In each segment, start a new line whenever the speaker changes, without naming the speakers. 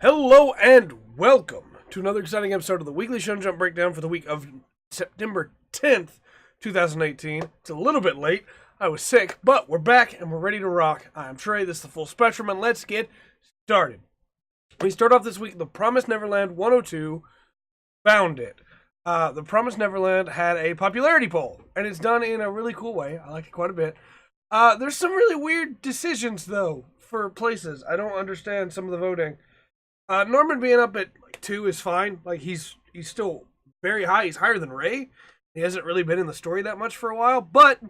Hello and welcome to another exciting episode of the Weekly Shonen Jump Breakdown for the week of September 10th, 2018. It's a little bit late. I was sick, but we're back and we're ready to rock. I'm Trey, this is the Full Spectrum, and let's get started. We start off this week with The Promised Neverland 102, Found It. The Promised Neverland had a popularity poll, and it's done in a really cool way. I like it quite a bit. There's some really weird decisions, though, for places. I don't understand some of the voting. Norman being up at 2 is fine. Like he's still very high. He's higher than Ray. He hasn't really been in the story that much for a while, but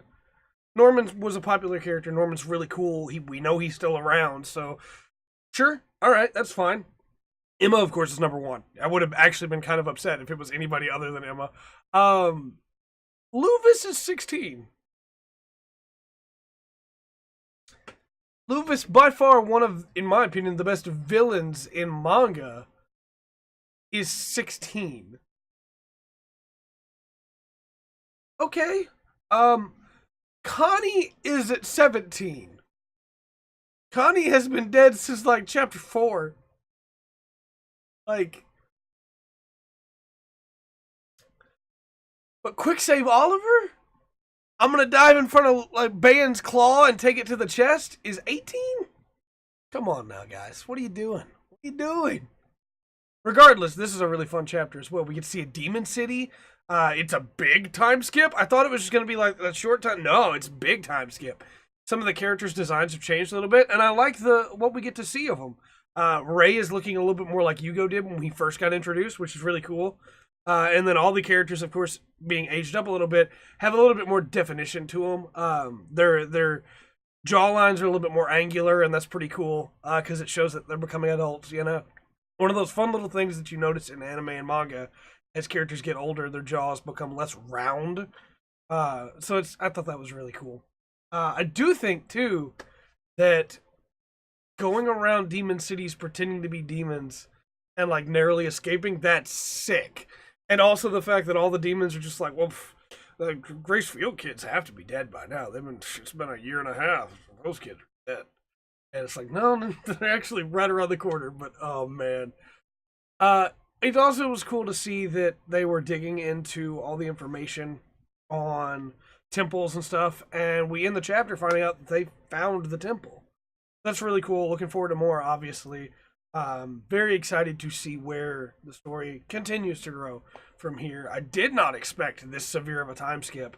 Norman was a popular character. Norman's really cool. We know he's still around, so sure. All right, that's fine. Emma, of course, is number 1. I would have actually been kind of upset if it was anybody other than Emma. Luvis is 16. Luvis, by far one of, in my opinion, the best villains in manga, is 16. Okay. Connie is at 17. Connie has been dead since, like, chapter 4. Like, but Quick Save Oliver? I'm gonna dive in front of, like, Bane's claw and take it to the chest? Is 18? Come on now, guys. What are you doing? What are you doing? Regardless, this is a really fun chapter as well. We get to see a demon city. It's a big time skip. I thought it was just going to be like a short time. No, it's a big time skip. Some of the characters' designs have changed a little bit, and I like what we get to see of them. Ray is looking a little bit more like Yugo did when he first got introduced, which is really cool. And then all the characters, of course, being aged up a little bit, have a little bit more definition to them. Their jawlines are a little bit more angular, and that's pretty cool because it shows that they're becoming adults, you know? One of those fun little things that you notice in anime and manga, as characters get older, their jaws become less round. I thought that was really cool. I do think, too, that going around demon cities pretending to be demons and, like, narrowly escaping, that's sick. And also the fact that all the demons are just like, well, the Grace Field kids have to be dead by now. It's been a year and a half. Those kids are dead. And it's like, no, they're actually right around the corner. But, oh, man. It also was cool to see that they were digging into all the information on temples and stuff. And we end the chapter finding out that they found the temple. That's really cool. Looking forward to more, obviously. Very excited to see where the story continues to grow from here. I did not expect this severe of a time skip.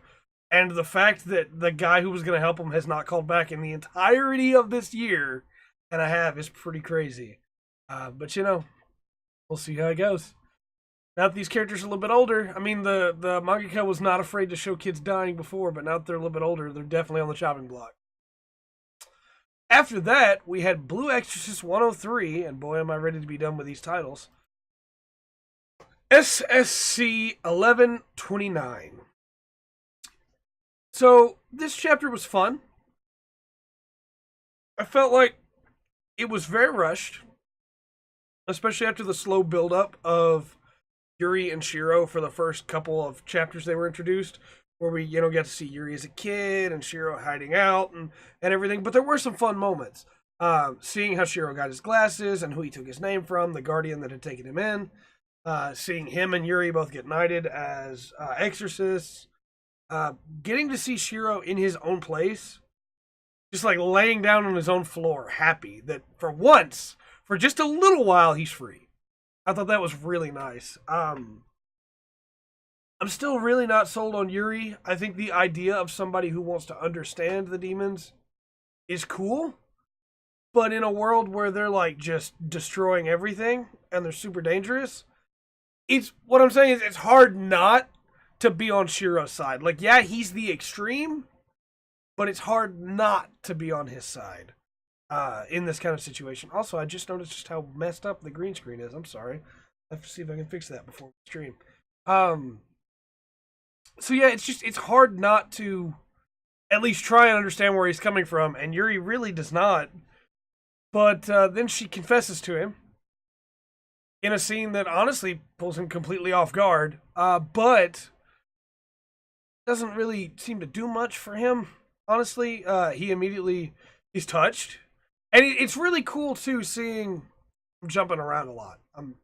And the fact that the guy who was going to help him has not called back in the entirety of this year and a half is pretty crazy. But, you know, we'll see how it goes. Now that these characters are a little bit older, I mean, the mangaka was not afraid to show kids dying before, but now that they're a little bit older, they're definitely on the chopping block. After that, we had Blue Exorcist 103, and boy, am I ready to be done with these titles. SSC 1129. So, this chapter was fun. I felt like it was very rushed, especially after the slow build-up of Yuri and Shiro for the first couple of chapters they were introduced, where we, get to see Yuri as a kid and Shiro hiding out and everything. But there were some fun moments. Seeing how Shiro got his glasses and who he took his name from, the guardian that had taken him in. Seeing him and Yuri both get knighted as exorcists. Getting to see Shiro in his own place. Just like laying down on his own floor, happy that for once, for just a little while, he's free. I thought that was really nice. I'm still really not sold on Yuri. I think the idea of somebody who wants to understand the demons is cool. But in a world where they're like just destroying everything and they're super dangerous, what I'm saying is it's hard not to be on Shiro's side. Like, yeah, he's the extreme, but it's hard not to be on his side in this kind of situation. Also, I just noticed just how messed up the green screen is. I'm sorry. I have to see if I can fix that before we stream. So yeah, it's hard not to at least try and understand where he's coming from, and Yuri really does not. But then she confesses to him in a scene that honestly pulls him completely off guard, but doesn't really seem to do much for him. Honestly, he's touched, and it's really cool too seeing I'm jumping around a lot. I'm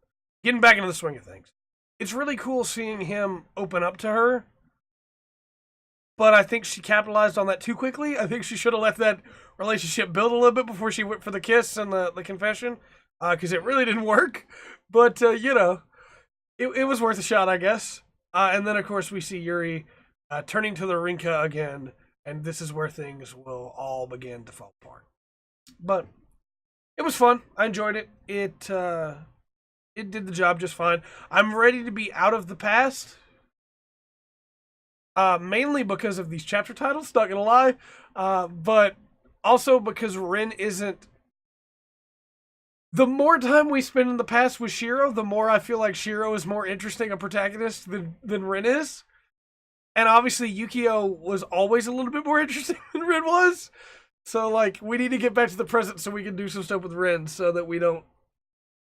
getting back into the swing of things. It's really cool seeing him open up to her, but I think she capitalized on that too quickly. I think she should have let that relationship build a little bit before she went for the kiss and the confession, because it really didn't work. But, it was worth a shot, I guess. And then, of course, we see Yuri turning to the Rinka again, and this is where things will all begin to fall apart. But it was fun. I enjoyed it. It did the job just fine. I'm ready to be out of the past. Mainly because of these chapter titles, not gonna lie. But also because Rin isn't... The more time we spend in the past with Shiro, the more I feel like Shiro is more interesting a protagonist than Rin is. And obviously Yukio was always a little bit more interesting than Rin was. So, like, we need to get back to the present so we can do some stuff with Rin so that we don't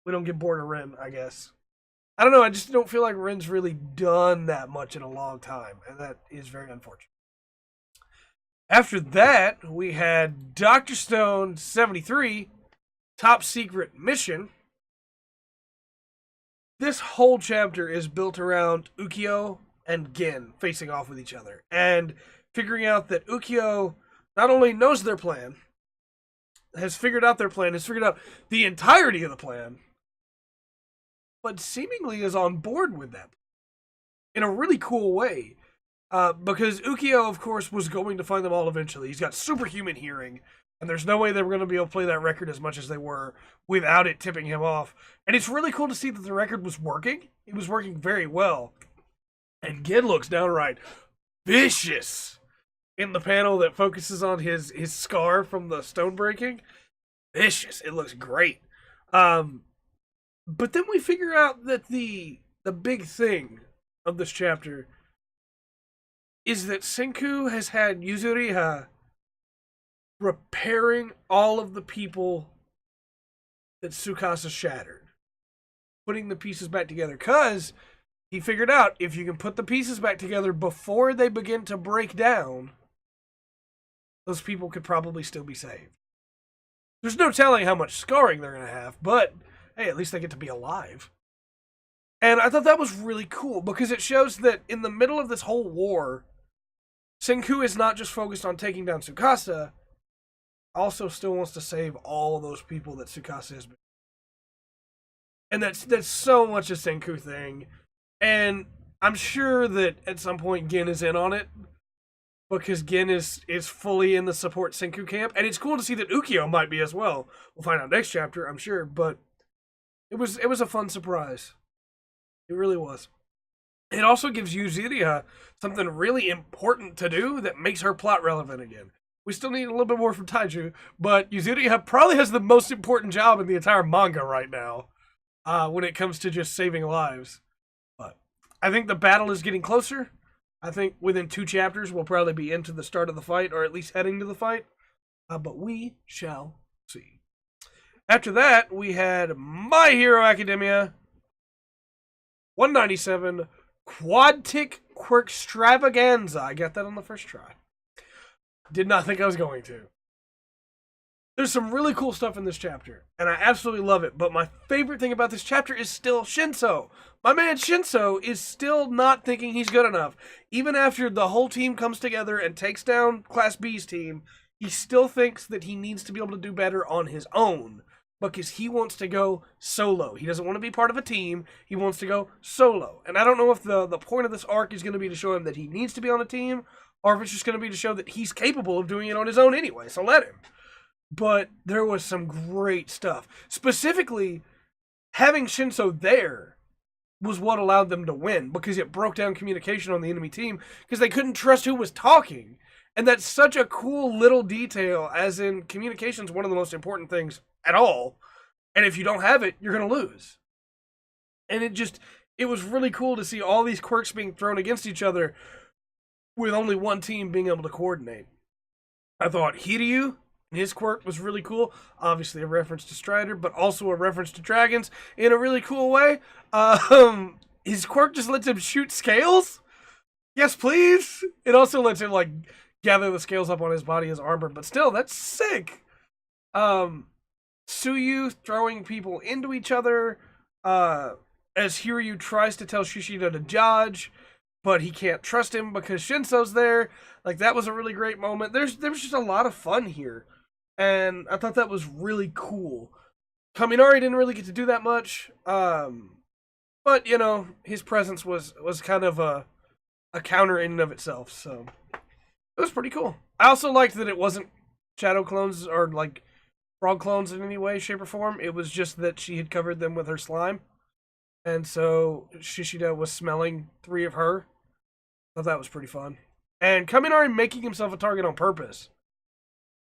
get bored of Rin, I guess. I don't know, I just don't feel like Rin's really done that much in a long time, and that is very unfortunate. After that, we had Dr. Stone 73, Top Secret Mission. This whole chapter is built around Ukyo and Gin facing off with each other, and figuring out that Ukyo not only knows their plan, has figured out their plan, has figured out the entirety of the plan, but seemingly is on board with that in a really cool way. Because Ukyo, of course, was going to find them all eventually. He's got superhuman hearing, and there's no way they were going to be able to play that record as much as they were without it tipping him off. And it's really cool to see that the record was working. It was working very well. And Gin looks downright vicious in the panel that focuses on his scar from the stone breaking. Vicious. It looks great. But then we figure out that the big thing of this chapter is that Senku has had Yuzuriha repairing all of the people that Tsukasa shattered. Putting the pieces back together. Because he figured out if you can put the pieces back together before they begin to break down, those people could probably still be saved. There's no telling how much scarring they're going to have, but hey, at least they get to be alive. And I thought that was really cool because it shows that in the middle of this whole war, Senku is not just focused on taking down Tsukasa, also still wants to save all of those people that Tsukasa has been. And that's so much a Senku thing. And I'm sure that at some point Gin is in on it, because Gin is fully in the support Senku camp. And it's cool to see that Ukyo might be as well. We'll find out next chapter, I'm sure, but it was a fun surprise. It really was. It also gives Yuzuriha something really important to do that makes her plot relevant again. We still need a little bit more from Taiju, but Yuzuriha probably has the most important job in the entire manga right now, when it comes to just saving lives. But I think the battle is getting closer. I think within 2 chapters we'll probably be into the start of the fight, or at least heading to the fight. But we shall see. After that, we had My Hero Academia 197, Quadtic Quirkstravaganza. I got that on the first try. Did not think I was going to. There's some really cool stuff in this chapter, and I absolutely love it, but my favorite thing about this chapter is still Shinso. My man Shinso is still not thinking he's good enough. Even after the whole team comes together and takes down Class B's team, he still thinks that he needs to be able to do better on his own, because he wants to go solo. He doesn't want to be part of a team. He wants to go solo. And I don't know if the point of this arc is going to be to show him that he needs to be on a team, or if it's just going to be to show that he's capable of doing it on his own anyway, so let him. But there was some great stuff. Specifically, having Shinso there was what allowed them to win, because it broke down communication on the enemy team, because they couldn't trust who was talking. And that's such a cool little detail, as in communication is one of the most important things at all. And if you don't have it, you're going to lose. And it was really cool to see all these quirks being thrown against each other with only one team being able to coordinate. I thought Hiryu and his quirk was really cool. Obviously a reference to Strider, but also a reference to dragons in a really cool way. His quirk just lets him shoot scales. Yes, please. It also lets him, like, gather the scales up on his body as armor, but still, that's sick. Tsuyu throwing people into each other, as Hiryu tries to tell Shishida to dodge, but he can't trust him because Shinso's there. Like, that was a really great moment. There was just a lot of fun here, and I thought that was really cool. Kaminari didn't really get to do that much, but, you know, his presence was kind of a counter in and of itself, so it was pretty cool. I also liked that it wasn't shadow clones or, like, frog clones in any way, shape, or form. It was just that she had covered them with her slime, and so Shishida was smelling 3 of her. I thought that was pretty fun. And Kaminari making himself a target on purpose.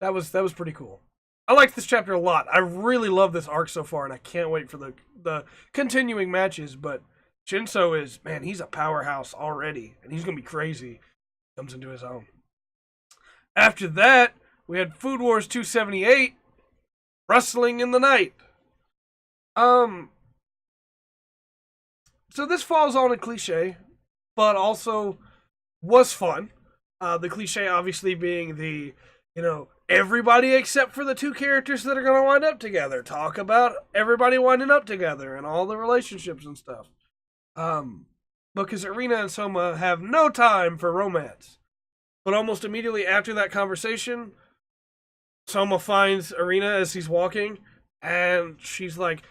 That was pretty cool. I like this chapter a lot. I really love this arc so far, and I can't wait for the continuing matches. But Shinso is, man, he's a powerhouse already, and he's going to be crazy. Comes into his own. After that, we had Food Wars 278, Rustling in the Night. So this falls on a cliche, but also was fun. The cliche obviously being the, you know, everybody except for the 2 characters that are going to wind up together. Talk about everybody winding up together and all the relationships and stuff. Because Irina and Soma have no time for romance. But almost immediately after that conversation, Soma finds Irina as he's walking, and she's like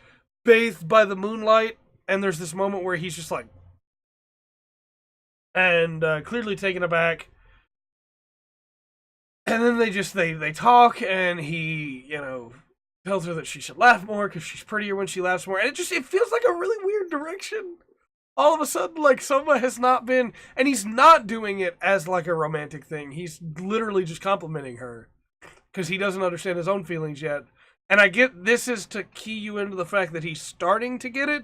bathed by the moonlight, and there's this moment where he's just like, and clearly taken aback. And then they talk, and he, you know, tells her that she should laugh more because she's prettier when she laughs more. And it feels like a really weird direction. All of a sudden, like, Soma has not been, and he's not doing it as like a romantic thing. He's literally just complimenting her because he doesn't understand his own feelings yet. And I get this is to key you into the fact that he's starting to get it.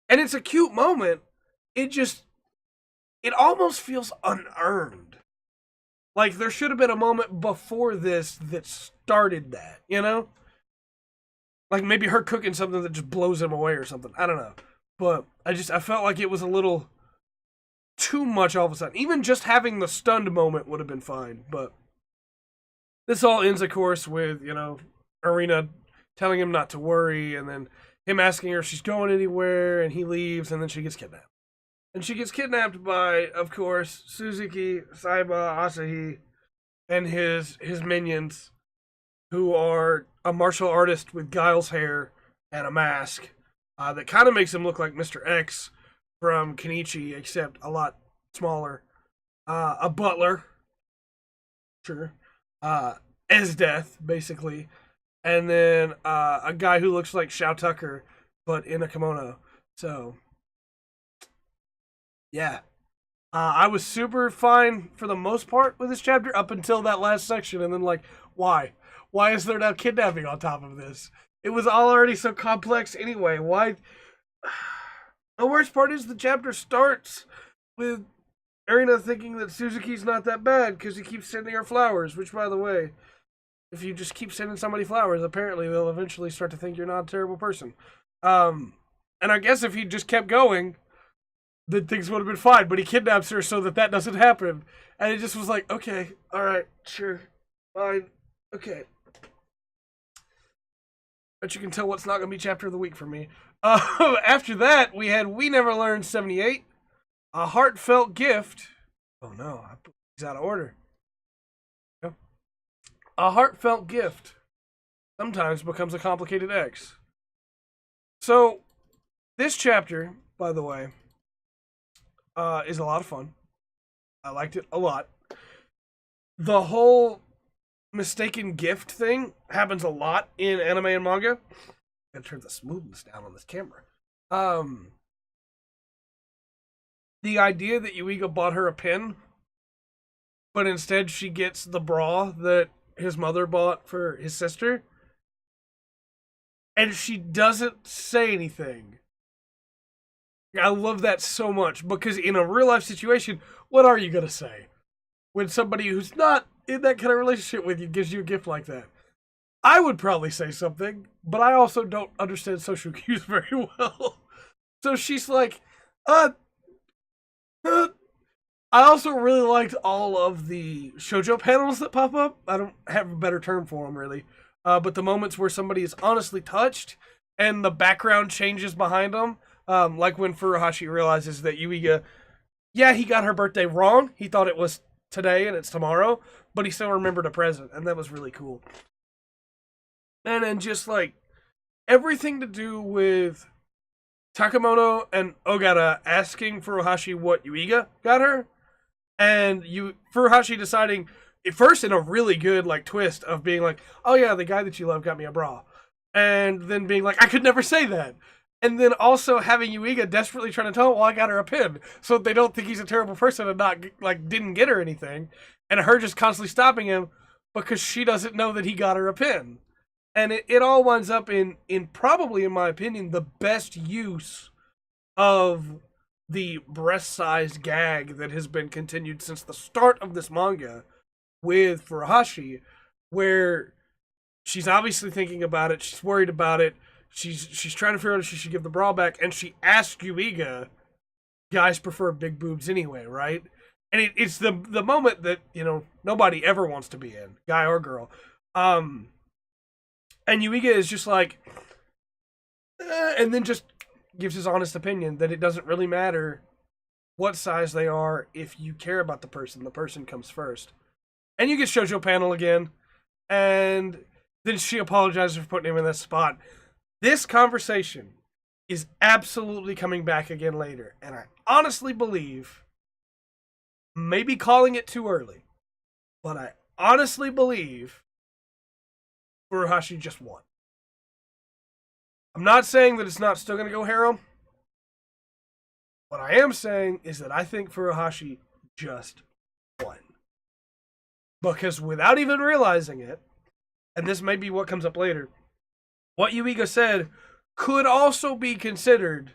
And it's a cute moment. It almost feels unearned. Like, there should have been a moment before this that started that, you know? Like, maybe her cooking something that just blows him away or something. I don't know. But I felt like it was a little too much all of a sudden. Even just having the stunned moment would have been fine. But this all ends, of course, with, you know, Irina telling him not to worry, and then him asking her if she's going anywhere, and he leaves, and then she gets kidnapped. And she gets kidnapped by, of course, Suzuki, Saiba, Asahi, and his minions, who are a martial artist with Guile's hair and a mask that kind of makes him look like Mr. X from Kenichi, except a lot smaller. A butler, sure, Esdeath, basically, and then a guy who looks like Shao Tucker, but in a kimono. So, yeah. I was super fine for the most part with this chapter up until that last section, and then, like, why? Why is there now kidnapping on top of this? It was all already so complex anyway. Why? The worst part is the chapter starts with Erina thinking that Suzuki's not that bad because he keeps sending her flowers, which, by the way, if you just keep sending somebody flowers, apparently they'll eventually start to think you're not a terrible person. And I guess if he just kept going, then things would have been fine, but he kidnaps her so that doesn't happen. And it just was like, okay, alright, sure, fine, okay. But you can tell what's not going to be chapter of the week for me. After that, we had We Never Learned 78, A Heartfelt Gift. Oh no, I put these out of order. A heartfelt gift sometimes becomes a complicated X. So, this chapter, by the way, is a lot of fun. I liked it a lot. The whole mistaken gift thing happens a lot in anime and manga. Gotta turn the smoothness down on this camera. The idea that Yuiga bought her a pin, but instead she gets the bra that his mother bought for his sister, and she doesn't say anything. I love that so much, because in a real life situation, what are you gonna say when somebody who's not in that kind of relationship with you gives you a gift like that? I would probably say something, but I also don't understand social cues very well. So she's like, I also really liked all of the shoujo panels that pop up. I don't have a better term for them, really. but the moments where somebody is honestly touched and the background changes behind them, like when Furuhashi realizes that Yuiga, yeah, he got her birthday wrong. He thought it was today and it's tomorrow, but he still remembered a present, and that was really cool. And then just like everything to do with Takamoto and Ogata asking Furuhashi what Yuiga got her, and Furuhashi deciding at first in a really good like twist of being like, oh yeah, the guy that you love got me a bra, and then being like, I could never say that, and then also having Yuiga desperately trying to tell him, well, I got her a pin, so they don't think he's a terrible person and not like didn't get her anything, and her just constantly stopping him because she doesn't know that he got her a pin. And it all winds up in probably, in my opinion, the best use of the breast-sized gag that has been continued since the start of this manga with Furuhashi, where she's obviously thinking about it, she's worried about it, she's trying to figure out if she should give the bra back, and she asks Yuiga, guys prefer big boobs anyway, right? And it's the moment that, nobody ever wants to be in, guy or girl. And Yuiga is just like, and then just gives his honest opinion that it doesn't really matter what size they are if you care about the person comes first. And you get Shoujo panel again, and then she apologizes for putting him in that spot. This conversation is absolutely coming back again later, and I honestly believe, maybe calling it too early, but I honestly believe Furuhashi just won. I'm not saying that it's not still going to go harem. What I am saying is that I think Furuhashi just won. Because without even realizing it, and this may be what comes up later, what Yuiga said could also be considered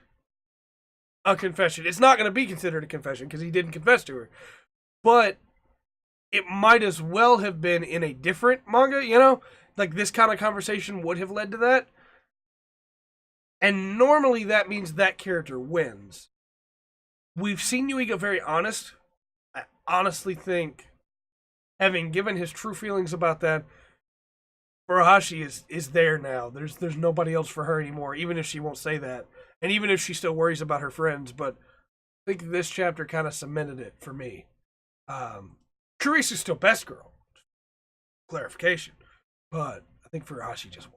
a confession. It's not going to be considered a confession because he didn't confess to her. But it might as well have been in a different manga, Like, this kind of conversation would have led to that. And normally that means that character wins. We've seen Yuiga very honest. I honestly think, having given his true feelings about that, Furuhashi is there now. There's nobody else for her anymore, even if she won't say that. And even if she still worries about her friends. But I think this chapter kind of cemented it for me. Carice's still best girl. Clarification. But I think Furuhashi just won.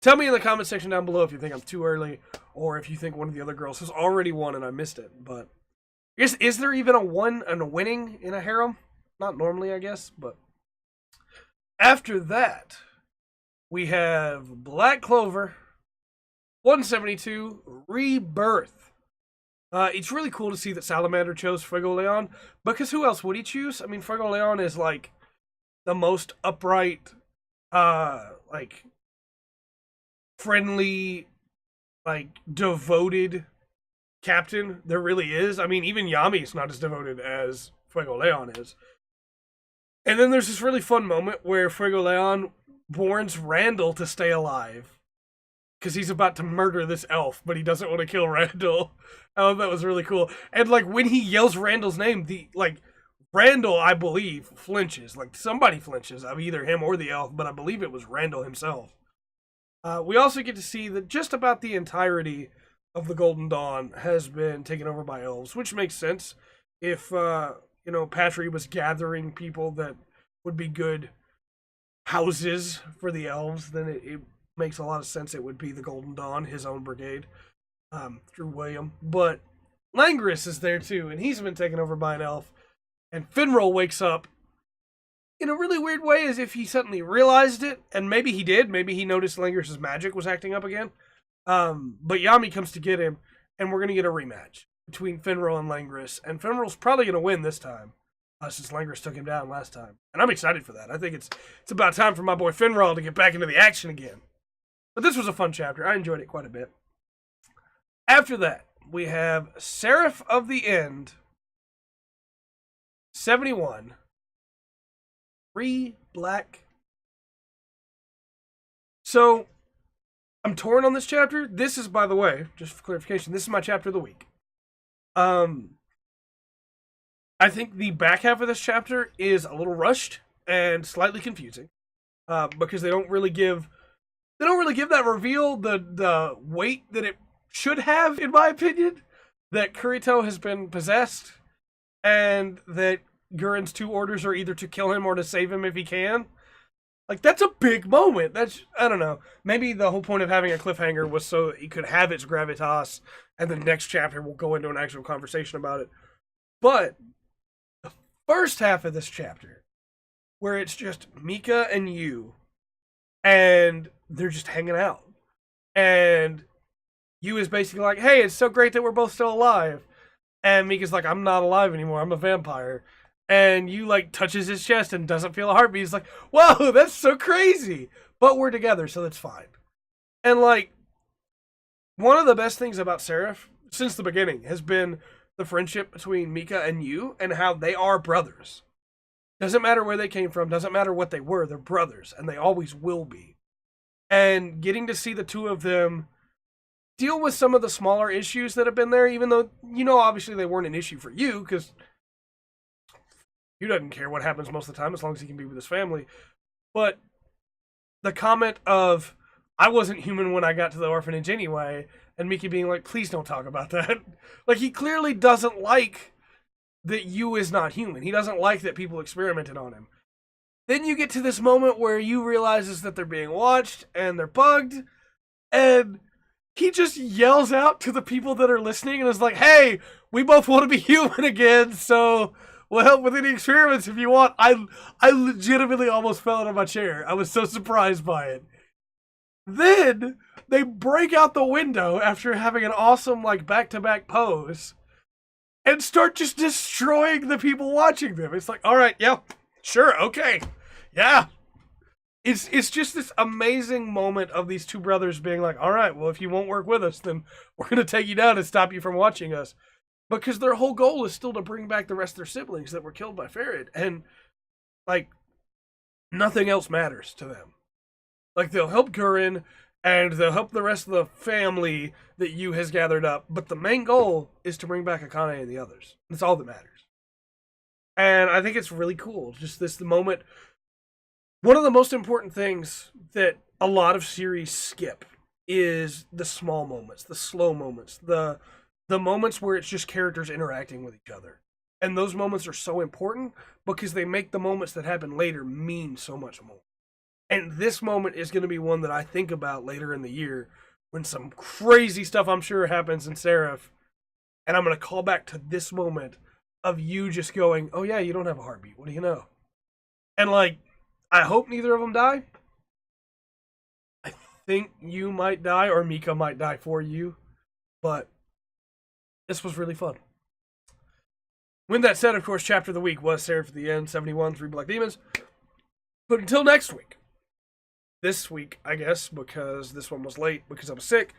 Tell me in the comment section down below if you think I'm too early, or if you think one of the other girls has already won and I missed it. But I guess, is there even a winning in a harem? Not normally, I guess. But after that, we have Black Clover 172 Rebirth. It's really cool to see that Salamander chose Fuego Leon, because who else would he choose? I mean, Fuego Leon is like the most upright, friendly, devoted captain there really is. I mean, even Yami is not as devoted as Fuego Leon is. And then there's this really fun moment where Fuego Leon warns Randall to stay alive because he's about to murder this elf, but he doesn't want to kill Randall. Oh, that was really cool. And when he yells Randall's name, Randall, I believe, flinches. Somebody flinches of either him or the elf, but I believe it was Randall himself. We also get to see that just about the entirety of the Golden Dawn has been taken over by elves, which makes sense. If, Patry was gathering people that would be good houses for the elves, then it makes a lot of sense it would be the Golden Dawn, his own brigade, through William. But Langris is there too, and he's been taken over by an elf. And Finral wakes up in a really weird way, as if he suddenly realized it, and maybe he did. Maybe he noticed Langris's magic was acting up again. But Yami comes to get him, and we're going to get a rematch between Finral and Langris. And Finral's probably going to win this time, since Langris took him down last time. And I'm excited for that. I think it's about time for my boy Finral to get back into the action again. But this was a fun chapter. I enjoyed it quite a bit. After that, we have Seraph of the End 71. Black. So, I'm torn on this chapter. This is, by the way, just for clarification, this is my chapter of the week. I think the back half of this chapter is a little rushed and slightly confusing. because they don't really give that reveal the weight that it should have, in my opinion. That Kirito has been possessed, and that Guren's 2 orders are either to kill him or to save him if he can. Like, that's a big moment. That's, I don't know. Maybe the whole point of having a cliffhanger was so that it could have its gravitas, and the next chapter will go into an actual conversation about it. But the first half of this chapter, where it's just Mika and you, and they're just hanging out. And you is basically like, hey, it's so great that we're both still alive. And Mika's like, I'm not alive anymore. I'm a vampire. And you, like, touches his chest and doesn't feel a heartbeat. He's like, whoa, that's so crazy. But we're together, so that's fine. And, like, one of the best things about Seraph, since the beginning, has been the friendship between Mika and you, and how they are brothers. Doesn't matter where they came from, doesn't matter what they were, they're brothers, and they always will be. And getting to see the two of them deal with some of the smaller issues that have been there, even though, you know, obviously they weren't an issue for you, because he doesn't care what happens most of the time as long as he can be with his family. But the comment of, I wasn't human when I got to the orphanage anyway, and Miki being like, please don't talk about that. Like, he clearly doesn't like that you is not human. He doesn't like that people experimented on him. Then you get to this moment where you realizes that they're being watched, and they're bugged, and he just yells out to the people that are listening, and is like, hey, we both want to be human again, so we'll help with any experiments if you want. I legitimately almost fell out of my chair. I was so surprised by it. Then they break out the window after having an awesome, like, back-to-back pose and start just destroying the people watching them. It's like, all right, yeah, sure, okay, yeah. It's just this amazing moment of these two brothers being like, all right, well, if you won't work with us, then we're going to take you down and stop you from watching us. Because their whole goal is still to bring back the rest of their siblings that were killed by Farid. And, like, nothing else matters to them. Like, they'll help Guren, and they'll help the rest of the family that Yu has gathered up. But the main goal is to bring back Akane and the others. That's all that matters. And I think it's really cool. Just the moment. One of the most important things that a lot of series skip is the small moments, the slow moments, the moments where it's just characters interacting with each other. And those moments are so important because they make the moments that happen later mean so much more. And this moment is going to be one that I think about later in the year when some crazy stuff I'm sure happens in Seraph. And I'm going to call back to this moment of you just going, oh yeah, you don't have a heartbeat. What do you know? And, like, I hope neither of them die. I think you might die, or Mika might die for you. But this was really fun. With that said, of course, chapter of the week was Seraph at the End, 71, 3 Black Demons. But until next week, this week, I guess, because this one was late because I was sick,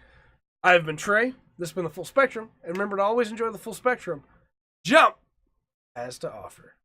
I've been Trey. This has been the Full Spectrum. And remember to always enjoy the full spectrum. Jump has to offer.